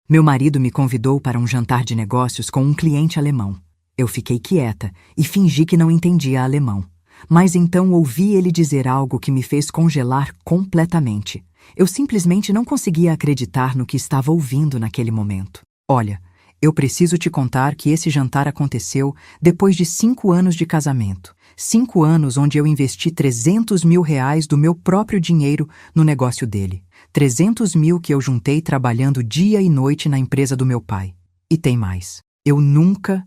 Meu marido me convidou para um jantar de negócios com um cliente alemão. Eu fiquei quieta e fingi que não entendia alemão. Mas então ouvi ele dizer algo que me fez congelar completamente. Eu simplesmente não conseguia acreditar no que estava ouvindo naquele momento. Olha, eu preciso te contar que esse jantar aconteceu depois de 5 anos de casamento. 5 anos onde eu investi 300 mil reais do meu próprio dinheiro no negócio dele. 300 mil que eu juntei trabalhando dia e noite na empresa do meu pai. E tem mais. Eu nunca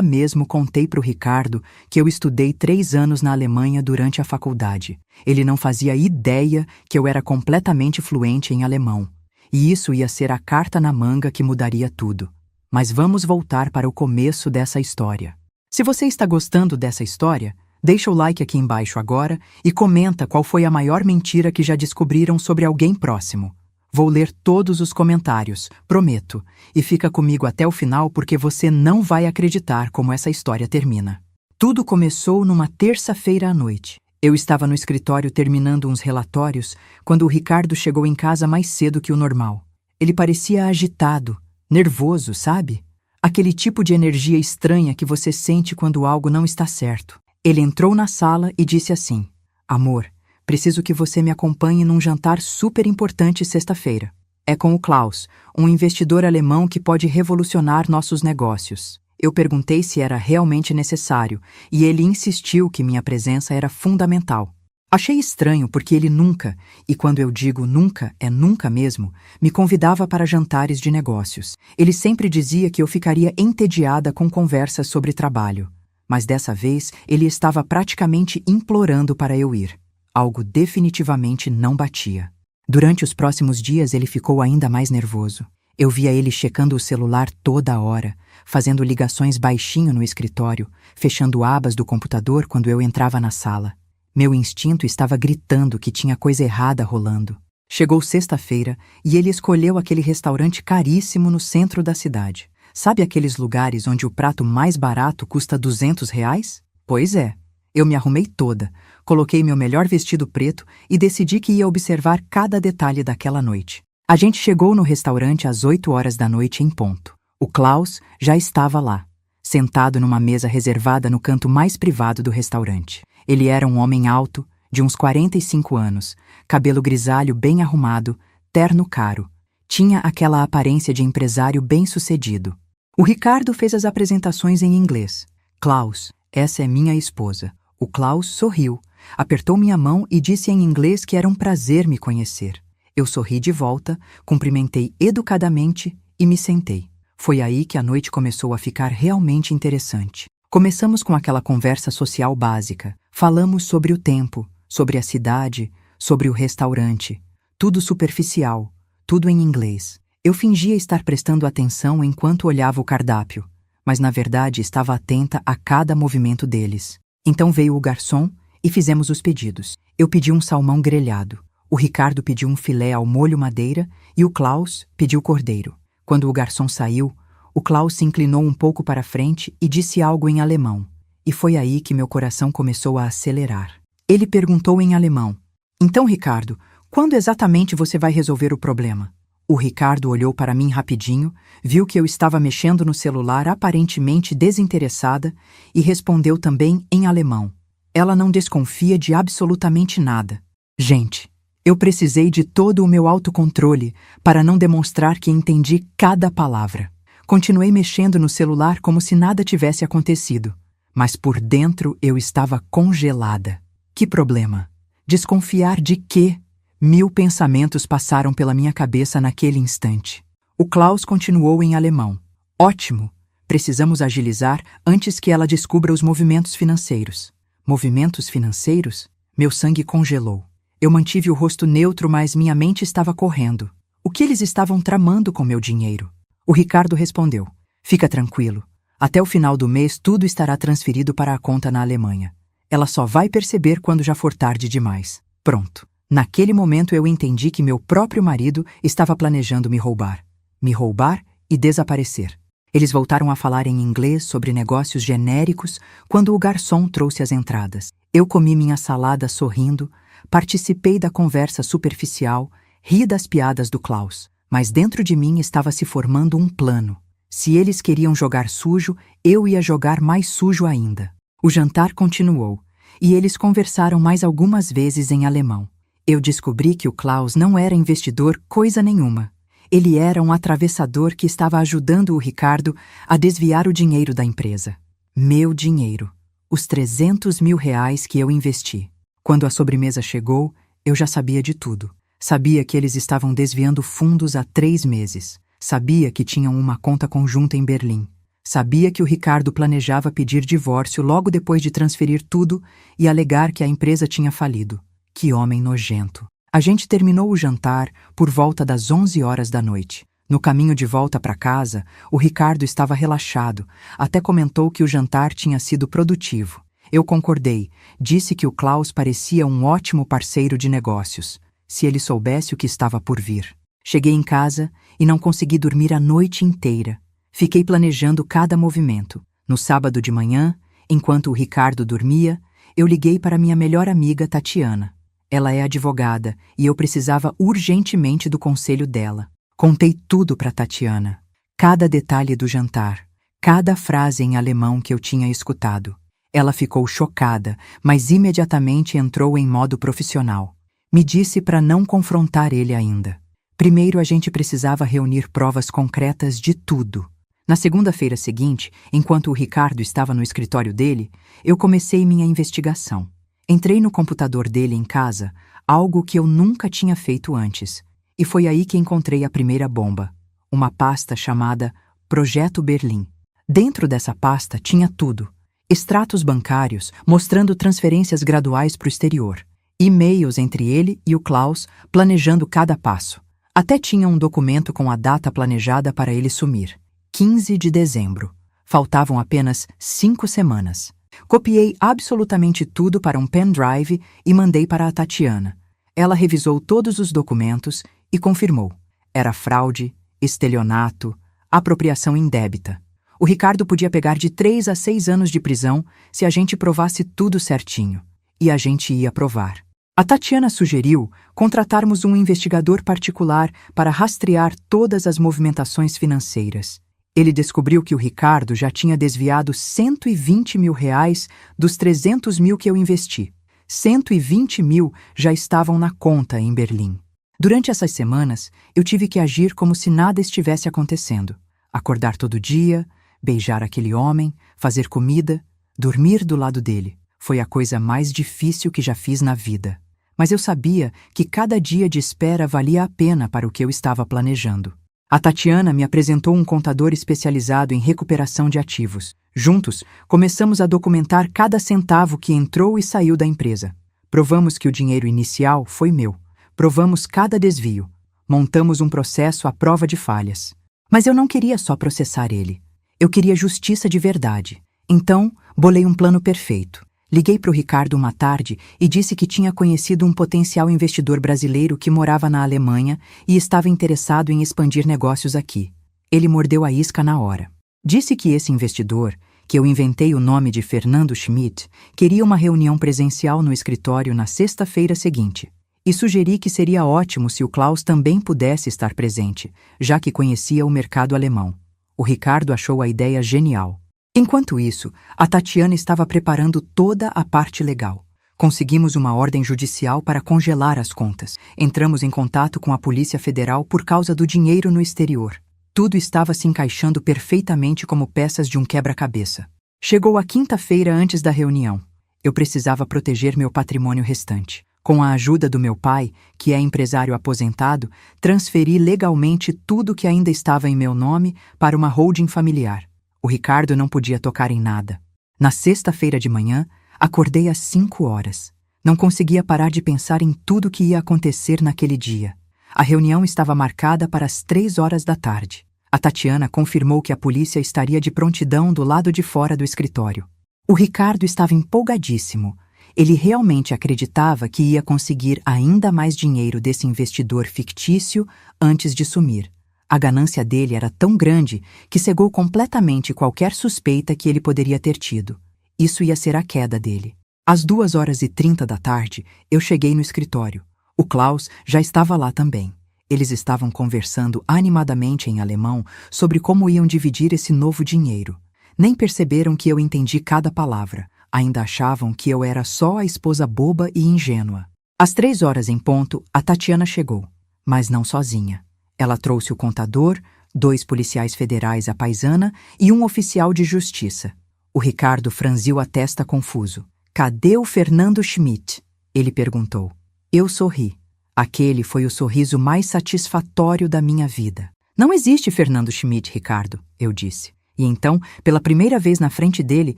mesmo contei para o Ricardo que eu estudei 3 anos na Alemanha durante a faculdade. Ele não fazia ideia que eu era completamente fluente em alemão. E isso ia ser a carta na manga que mudaria tudo. Mas vamos voltar para o começo dessa história. Se você está gostando dessa história, deixa o like aqui embaixo agora e comenta qual foi a maior mentira que já descobriram sobre alguém próximo. Vou ler todos os comentários, prometo, e fica comigo até o final porque você não vai acreditar como essa história termina. Tudo começou numa terça-feira à noite. Eu estava no escritório terminando uns relatórios quando o Ricardo chegou em casa mais cedo que o normal. Ele parecia agitado, nervoso, sabe? Aquele tipo de energia estranha que você sente quando algo não está certo. Ele entrou na sala e disse assim: "Amor, preciso que você me acompanhe num jantar super importante sexta-feira. É com o Klaus, um investidor alemão que pode revolucionar nossos negócios." Eu perguntei se era realmente necessário e ele insistiu que minha presença era fundamental. Achei estranho porque ele nunca, e quando eu digo nunca, é nunca mesmo, me convidava para jantares de negócios. Ele sempre dizia que eu ficaria entediada com conversas sobre trabalho. Mas dessa vez ele estava praticamente implorando para eu ir. Algo definitivamente não batia. Durante os próximos dias ele ficou ainda mais nervoso. Eu via ele checando o celular toda hora, fazendo ligações baixinho no escritório, fechando abas do computador quando eu entrava na sala. Meu instinto estava gritando que tinha coisa errada rolando. Chegou sexta-feira e ele escolheu aquele restaurante caríssimo no centro da cidade. Sabe aqueles lugares onde o prato mais barato custa 200 reais? Pois é. Eu me arrumei toda, coloquei meu melhor vestido preto e decidi que ia observar cada detalhe daquela noite. A gente chegou no restaurante às 8 horas da noite em ponto. O Klaus já estava lá, sentado numa mesa reservada no canto mais privado do restaurante. Ele era um homem alto, de uns 45 anos, cabelo grisalho bem arrumado, terno caro. Tinha aquela aparência de empresário bem-sucedido. O Ricardo fez as apresentações em inglês. "Klaus, essa é minha esposa." O Klaus sorriu, apertou minha mão e disse em inglês que era um prazer me conhecer. Eu sorri de volta, cumprimentei educadamente e me sentei. Foi aí que a noite começou a ficar realmente interessante. Começamos com aquela conversa social básica. Falamos sobre o tempo, sobre a cidade, sobre o restaurante. Tudo superficial, tudo em inglês. Eu fingia estar prestando atenção enquanto olhava o cardápio, mas na verdade estava atenta a cada movimento deles. Então veio o garçom e fizemos os pedidos. Eu pedi um salmão grelhado. O Ricardo pediu um filé ao molho madeira e o Klaus pediu cordeiro. Quando o garçom saiu, o Klaus se inclinou um pouco para frente e disse algo em alemão. E foi aí que meu coração começou a acelerar. Ele perguntou em alemão: "Então, Ricardo, quando exatamente você vai resolver o problema?" O Ricardo olhou para mim rapidinho, viu que eu estava mexendo no celular aparentemente desinteressada e respondeu também em alemão. Ela não desconfia de absolutamente nada. Gente, eu precisei de todo o meu autocontrole para não demonstrar que entendi cada palavra. Continuei mexendo no celular como se nada tivesse acontecido, mas por dentro eu estava congelada. Que problema? Desconfiar de quê? 1000 pensamentos passaram pela minha cabeça naquele instante. O Klaus continuou em alemão. "Ótimo! Precisamos agilizar antes que ela descubra os movimentos financeiros." Movimentos financeiros? Meu sangue congelou. Eu mantive o rosto neutro, mas minha mente estava correndo. O que eles estavam tramando com meu dinheiro? O Ricardo respondeu: "Fica tranquilo. Até o final do mês tudo estará transferido para a conta na Alemanha. Ela só vai perceber quando já for tarde demais." Pronto. Naquele momento eu entendi que meu próprio marido estava planejando me roubar. Me roubar e desaparecer. Eles voltaram a falar em inglês sobre negócios genéricos quando o garçom trouxe as entradas. Eu comi minha salada sorrindo, participei da conversa superficial, ri das piadas do Klaus. Mas dentro de mim estava se formando um plano. Se eles queriam jogar sujo, eu ia jogar mais sujo ainda. O jantar continuou, e eles conversaram mais algumas vezes em alemão. Eu descobri que o Klaus não era investidor coisa nenhuma. Ele era um atravessador que estava ajudando o Ricardo a desviar o dinheiro da empresa. Meu dinheiro. Os 300 mil reais que eu investi. Quando a sobremesa chegou, eu já sabia de tudo. Sabia que eles estavam desviando fundos há 3 meses. Sabia que tinham uma conta conjunta em Berlim. Sabia que o Ricardo planejava pedir divórcio logo depois de transferir tudo e alegar que a empresa tinha falido. Que homem nojento. A gente terminou o jantar por volta das 11 horas da noite. No caminho de volta para casa, o Ricardo estava relaxado, até comentou que o jantar tinha sido produtivo. Eu concordei, disse que o Klaus parecia um ótimo parceiro de negócios, se ele soubesse o que estava por vir. Cheguei em casa e não consegui dormir a noite inteira. Fiquei planejando cada movimento. No sábado de manhã, enquanto o Ricardo dormia, eu liguei para minha melhor amiga Tatiana. Ela é advogada e eu precisava urgentemente do conselho dela. Contei tudo para Tatiana. Cada detalhe do jantar, cada frase em alemão que eu tinha escutado. Ela ficou chocada, mas imediatamente entrou em modo profissional. Me disse para não confrontar ele ainda. Primeiro a gente precisava reunir provas concretas de tudo. Na segunda-feira seguinte, enquanto o Ricardo estava no escritório dele, eu comecei minha investigação. Entrei no computador dele em casa, algo que eu nunca tinha feito antes, e foi aí que encontrei a primeira bomba, uma pasta chamada Projeto Berlim. Dentro dessa pasta tinha tudo: extratos bancários mostrando transferências graduais para o exterior, e-mails entre ele e o Klaus planejando cada passo. Até tinha um documento com a data planejada para ele sumir, 15 de dezembro. Faltavam apenas 5 semanas. Copiei absolutamente tudo para um pendrive e mandei para a Tatiana. Ela revisou todos os documentos e confirmou. Era fraude, estelionato, apropriação indébita. O Ricardo podia pegar de 3 a 6 anos de prisão se a gente provasse tudo certinho. E a gente ia provar. A Tatiana sugeriu contratarmos um investigador particular para rastrear todas as movimentações financeiras. Ele descobriu que o Ricardo já tinha desviado 120 mil reais dos 300 mil que eu investi. 120 mil já estavam na conta em Berlim. Durante essas semanas, eu tive que agir como se nada estivesse acontecendo. Acordar todo dia, beijar aquele homem, fazer comida, dormir do lado dele. Foi a coisa mais difícil que já fiz na vida. Mas eu sabia que cada dia de espera valia a pena para o que eu estava planejando. A Tatiana me apresentou um contador especializado em recuperação de ativos. Juntos, começamos a documentar cada centavo que entrou e saiu da empresa. Provamos que o dinheiro inicial foi meu. Provamos cada desvio. Montamos um processo à prova de falhas. Mas eu não queria só processar ele. Eu queria justiça de verdade. Então, bolei um plano perfeito. Liguei para o Ricardo uma tarde e disse que tinha conhecido um potencial investidor brasileiro que morava na Alemanha e estava interessado em expandir negócios aqui. Ele mordeu a isca na hora. Disse que esse investidor, que eu inventei o nome de Fernando Schmidt, queria uma reunião presencial no escritório na sexta-feira seguinte. E sugeri que seria ótimo se o Klaus também pudesse estar presente, já que conhecia o mercado alemão. O Ricardo achou a ideia genial. Enquanto isso, a Tatiana estava preparando toda a parte legal. Conseguimos uma ordem judicial para congelar as contas. Entramos em contato com a Polícia Federal por causa do dinheiro no exterior. Tudo estava se encaixando perfeitamente como peças de um quebra-cabeça. Chegou a quinta-feira antes da reunião. Eu precisava proteger meu patrimônio restante. Com a ajuda do meu pai, que é empresário aposentado, transferi legalmente tudo que ainda estava em meu nome para uma holding familiar. O Ricardo não podia tocar em nada. Na sexta-feira de manhã, acordei às 5 horas. Não conseguia parar de pensar em tudo que ia acontecer naquele dia. A reunião estava marcada para as 3 horas da tarde. A Tatiana confirmou que a polícia estaria de prontidão do lado de fora do escritório. O Ricardo estava empolgadíssimo. Ele realmente acreditava que ia conseguir ainda mais dinheiro desse investidor fictício antes de sumir. A ganância dele era tão grande que cegou completamente qualquer suspeita que ele poderia ter tido. Isso ia ser a queda dele. Às 2h30 da tarde, eu cheguei no escritório. O Klaus já estava lá também. Eles estavam conversando animadamente em alemão sobre como iam dividir esse novo dinheiro. Nem perceberam que eu entendi cada palavra. Ainda achavam que eu era só a esposa boba e ingênua. Às 3 horas em ponto, a Tatiana chegou, mas não sozinha. Ela trouxe o contador, 2 policiais federais à paisana e um oficial de justiça. O Ricardo franziu a testa confuso. "Cadê o Fernando Schmidt?" Ele perguntou. Eu sorri. Aquele foi o sorriso mais satisfatório da minha vida. "Não existe Fernando Schmidt, Ricardo", eu disse. E então, pela primeira vez na frente dele,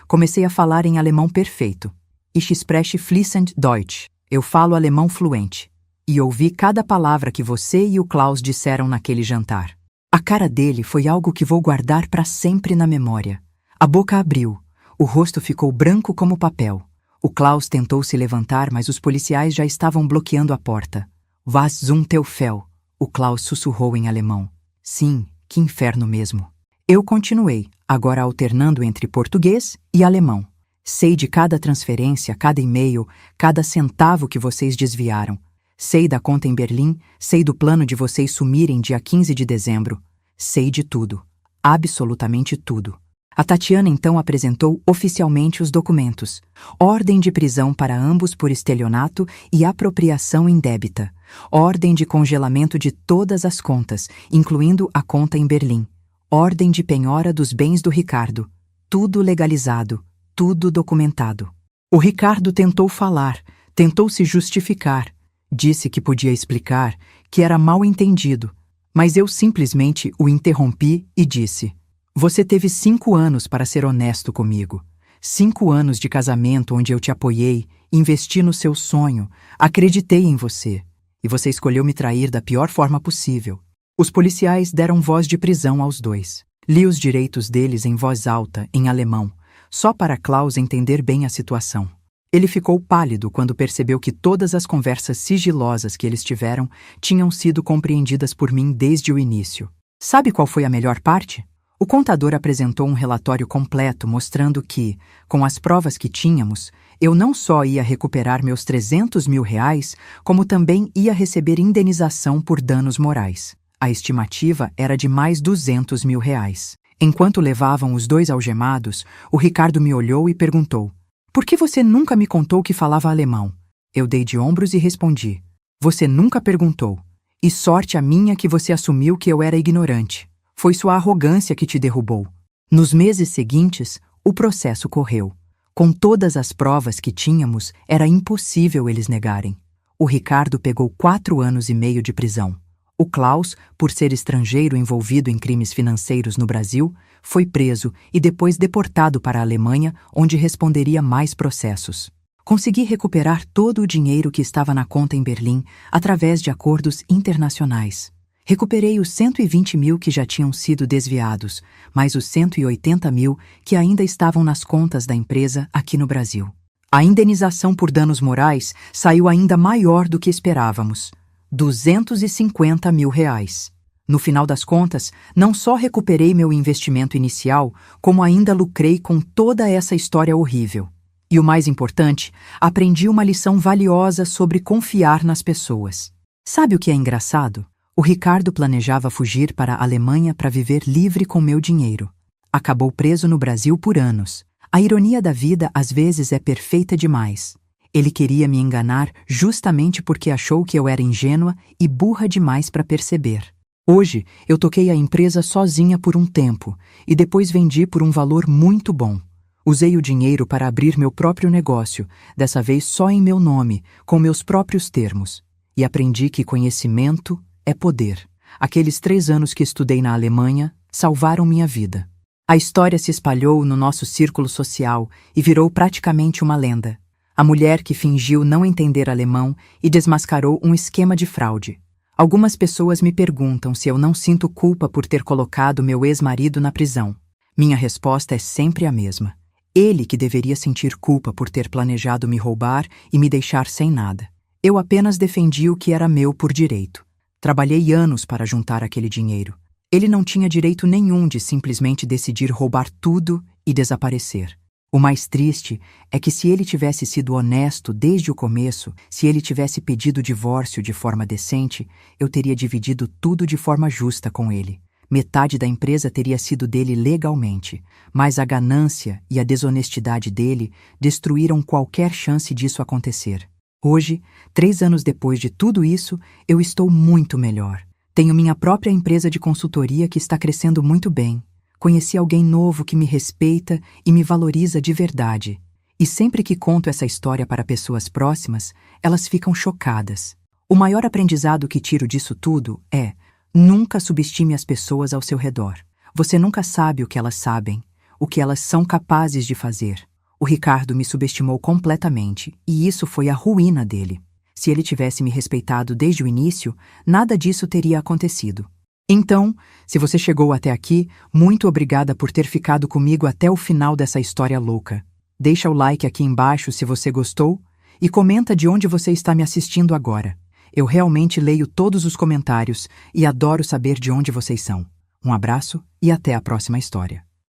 comecei a falar em alemão perfeito. Ich spreche fließend Deutsch. Eu falo alemão fluente. E ouvi cada palavra que você e o Klaus disseram naquele jantar. A cara dele foi algo que vou guardar para sempre na memória. A boca abriu. O rosto ficou branco como papel. O Klaus tentou se levantar, mas os policiais já estavam bloqueando a porta. "Was zum Teufel?" O Klaus sussurrou em alemão. Sim, que inferno mesmo. Eu continuei, agora alternando entre português e alemão. "Sei de cada transferência, cada e-mail, cada centavo que vocês desviaram. Sei da conta em Berlim, sei do plano de vocês sumirem dia 15 de dezembro. Sei de tudo. Absolutamente tudo." A Tatiana então apresentou oficialmente os documentos. Ordem de prisão para ambos por estelionato e apropriação indébita. Ordem de congelamento de todas as contas, incluindo a conta em Berlim. Ordem de penhora dos bens do Ricardo. Tudo legalizado, tudo documentado. O Ricardo tentou falar, tentou se justificar. Disse que podia explicar, que era mal entendido. Mas eu simplesmente o interrompi e disse: "Você teve 5 anos para ser honesto comigo. 5 anos de casamento onde eu te apoiei, investi no seu sonho, acreditei em você. E você escolheu me trair da pior forma possível." Os policiais deram voz de prisão aos 2. Li os direitos deles em voz alta, em alemão, só para Klaus entender bem a situação. Ele ficou pálido quando percebeu que todas as conversas sigilosas que eles tiveram tinham sido compreendidas por mim desde o início. Sabe qual foi a melhor parte? O contador apresentou um relatório completo mostrando que, com as provas que tínhamos, eu não só ia recuperar meus 300 mil reais, como também ia receber indenização por danos morais. A estimativa era de mais 200 mil reais. Enquanto levavam os 2 algemados, o Ricardo me olhou e perguntou: "Por que você nunca me contou que falava alemão?" Eu dei de ombros e respondi: "Você nunca perguntou. E sorte a minha que você assumiu que eu era ignorante. Foi sua arrogância que te derrubou." Nos meses seguintes, o processo correu. Com todas as provas que tínhamos, era impossível eles negarem. O Ricardo pegou 4 anos e meio de prisão. O Klaus, por ser estrangeiro envolvido em crimes financeiros no Brasil, foi preso e depois deportado para a Alemanha, onde responderia mais processos. Consegui recuperar todo o dinheiro que estava na conta em Berlim através de acordos internacionais. Recuperei os 120 mil que já tinham sido desviados, mais os 180 mil que ainda estavam nas contas da empresa aqui no Brasil. A indenização por danos morais saiu ainda maior do que esperávamos: 250 mil reais. No final das contas, não só recuperei meu investimento inicial, como ainda lucrei com toda essa história horrível. E o mais importante, aprendi uma lição valiosa sobre confiar nas pessoas. Sabe o que é engraçado? O Ricardo planejava fugir para a Alemanha para viver livre com meu dinheiro. Acabou preso no Brasil por anos. A ironia da vida às vezes é perfeita demais. Ele queria me enganar justamente porque achou que eu era ingênua e burra demais para perceber. Hoje, eu toquei a empresa sozinha por um tempo e depois vendi por um valor muito bom. Usei o dinheiro para abrir meu próprio negócio, dessa vez só em meu nome, com meus próprios termos. E aprendi que conhecimento é poder. Aqueles 3 anos que estudei na Alemanha salvaram minha vida. A história se espalhou no nosso círculo social e virou praticamente uma lenda. A mulher que fingiu não entender alemão e desmascarou um esquema de fraude. Algumas pessoas me perguntam se eu não sinto culpa por ter colocado meu ex-marido na prisão. Minha resposta é sempre a mesma. Ele que deveria sentir culpa por ter planejado me roubar e me deixar sem nada. Eu apenas defendi o que era meu por direito. Trabalhei anos para juntar aquele dinheiro. Ele não tinha direito nenhum de simplesmente decidir roubar tudo e desaparecer. O mais triste é que se ele tivesse sido honesto desde o começo, se ele tivesse pedido o divórcio de forma decente, eu teria dividido tudo de forma justa com ele. Metade da empresa teria sido dele legalmente, mas a ganância e a desonestidade dele destruíram qualquer chance disso acontecer. Hoje, 3 anos depois de tudo isso, eu estou muito melhor. Tenho minha própria empresa de consultoria que está crescendo muito bem. Conheci alguém novo que me respeita e me valoriza de verdade. E sempre que conto essa história para pessoas próximas, elas ficam chocadas. O maior aprendizado que tiro disso tudo é: nunca subestime as pessoas ao seu redor. Você nunca sabe o que elas sabem, o que elas são capazes de fazer. O Ricardo me subestimou completamente, e isso foi a ruína dele. Se ele tivesse me respeitado desde o início, nada disso teria acontecido. Então, se você chegou até aqui, muito obrigada por ter ficado comigo até o final dessa história louca. Deixa o like aqui embaixo se você gostou e comenta de onde você está me assistindo agora. Eu realmente leio todos os comentários e adoro saber de onde vocês são. Um abraço e até a próxima história.